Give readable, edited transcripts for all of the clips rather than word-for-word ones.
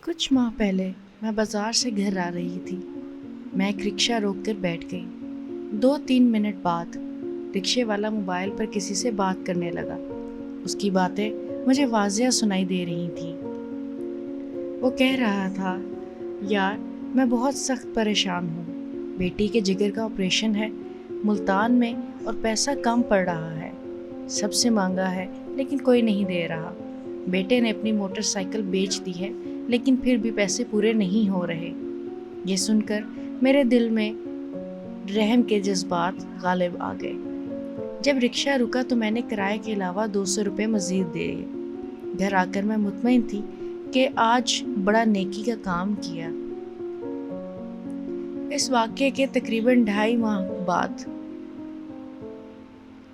कुछ माह पहले मैं बाजार से घर आ रही थी। मैं एक रिक्शा रोक कर बैठ गई। 2-3 मिनट बाद रिक्शे वाला मोबाइल पर किसी से बात करने लगा। उसकी बातें मुझे वाज़िया सुनाई दे रही थी। वो कह रहा था, यार मैं बहुत सख्त परेशान हूँ। बेटी के जिगर का ऑपरेशन है मुल्तान में और पैसा कम पड़ रहा है। सबसे मांगा है लेकिन कोई नहीं दे रहा। बेटे ने अपनी मोटरसाइकिल बेच दी है लेकिन फिर भी पैसे पूरे नहीं हो रहे। ये सुनकर मेरे दिल में रहम के जज्बात गालिब आ गए। जब रिक्शा रुका तो मैंने किराए के अलावा 200 रुपये मज़ीद दिए। घर आकर मैं मुतमईन थी कि आज बड़ा नेकी का काम किया। इस वाक़ये के तकरीबन 2.5 माह बाद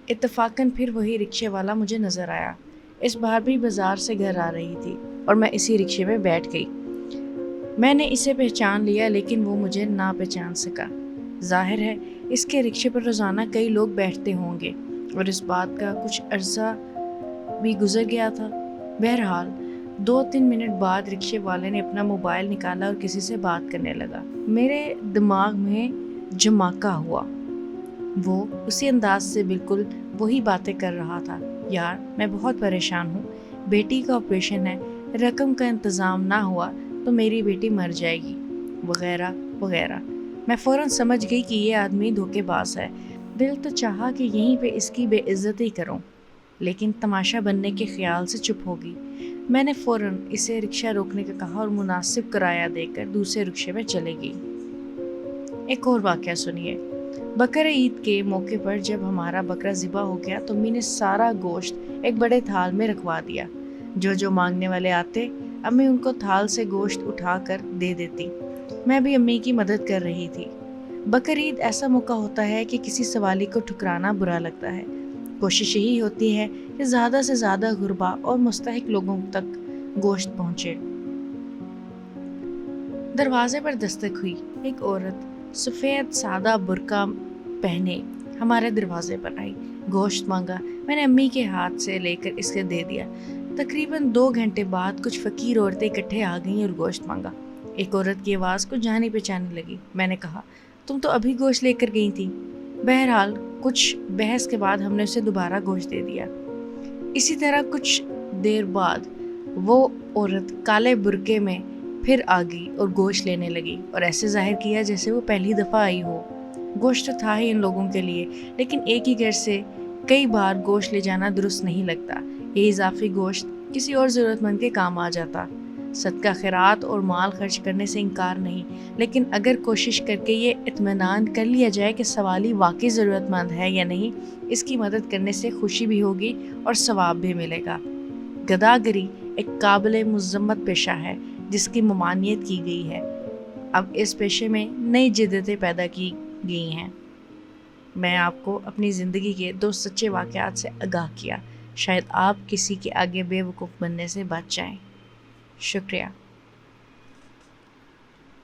इत्तफाकन फिर वही रिक्शे वाला मुझे नज़र आया। इस बार भी बाजार से घर आ रही थी और मैं इसी रिक्शे में बैठ गई। मैंने इसे पहचान लिया लेकिन वो मुझे ना पहचान सका। जाहिर है इसके रिक्शे पर रोज़ाना कई लोग बैठते होंगे और इस बात का कुछ अरसा भी गुजर गया था। बहरहाल 2-3 मिनट बाद रिक्शे वाले ने अपना मोबाइल निकाला और किसी से बात करने लगा। मेरे दिमाग में जमाका हुआ। वो उसी अंदाज से बिल्कुल वही बातें कर रहा था। यार मैं बहुत परेशान हूँ, बेटी का ऑपरेशन है, रकम का इंतज़ाम ना हुआ तो मेरी बेटी मर जाएगी, वगैरह वगैरह। मैं फ़ौरन समझ गई कि ये आदमी धोखेबाज है। दिल तो चाहा कि यहीं पे इसकी बेइज्जती करूं, लेकिन तमाशा बनने के ख्याल से चुप होगी। मैंने फ़ौरन इसे रिक्शा रोकने का कहा और मुनासिब किराया देकर दूसरे रिक्शे में चले गई। एक और वाक़या सुनिए। बकर ईद के मौके पर जब हमारा बकरा ज़िबा हो गया तो अम्मी ने सारा गोश्त एक बड़े थाल में रखवा दिया। जो मांगने वाले आते अम्मी उनको थाल से गोश्त उठा कर दे देती। मैं भी अम्मी की मदद कर रही थी। बकर ईद ऐसा मौका होता है कि किसी सवाली को ठुकराना बुरा लगता है। कोशिश यही होती है कि ज़्यादा से ज़्यादा गुरबा और मुस्तहिक लोगों तक गोश्त पहुँचे। दरवाजे पर दस्तक हुई। एक औरत सफ़ेद सादा बुर्का पहने हमारे दरवाजे पर आई। गोश्त मांगा। मैंने अम्मी के हाथ से लेकर इसे दे दिया। तकरीबन 2 घंटे बाद कुछ फ़कीर औरतें इकट्ठे आ गईं और गोश्त मांगा। एक औरत की आवाज़ कुछ जानी पहचानी लगी। मैंने कहा, तुम तो अभी गोश्त लेकर गई थी। बहरहाल कुछ बहस के बाद हमने उसे दोबारा गोश्त दे दिया। इसी तरह कुछ देर बाद वो औरत काले बुर्के में फिर आ गई और गोश्त लेने लगी और ऐसे जाहिर किया जैसे वो पहली दफ़ा आई हो। गोश्त तो था ही इन लोगों के लिए, लेकिन एक ही घर से कई बार गोश्त ले जाना दुरुस्त नहीं लगता। ये इजाफी गोश्त किसी और ज़रूरतमंद के काम आ जाता। सदका खैरात और माल खर्च करने से इनकार नहीं, लेकिन अगर कोशिश करके ये इत्मीनान कर लिया जाए कि सवाली वाकई ज़रूरतमंद है या नहीं, इसकी मदद करने से खुशी भी होगी और सवाब भी मिलेगा। गदागरी एक काबिल मुज़म्मत पेशा है जिसकी ममानियत की गई है। अब इस पेशे में नई जिद्दतें पैदा की गई हैं। मैं आपको अपनी ज़िंदगी के 2 सच्चे वाक़यात से आगाह किया। शायद आप किसी के आगे बेवकूफ़ बनने से बच जाएं। शुक्रिया।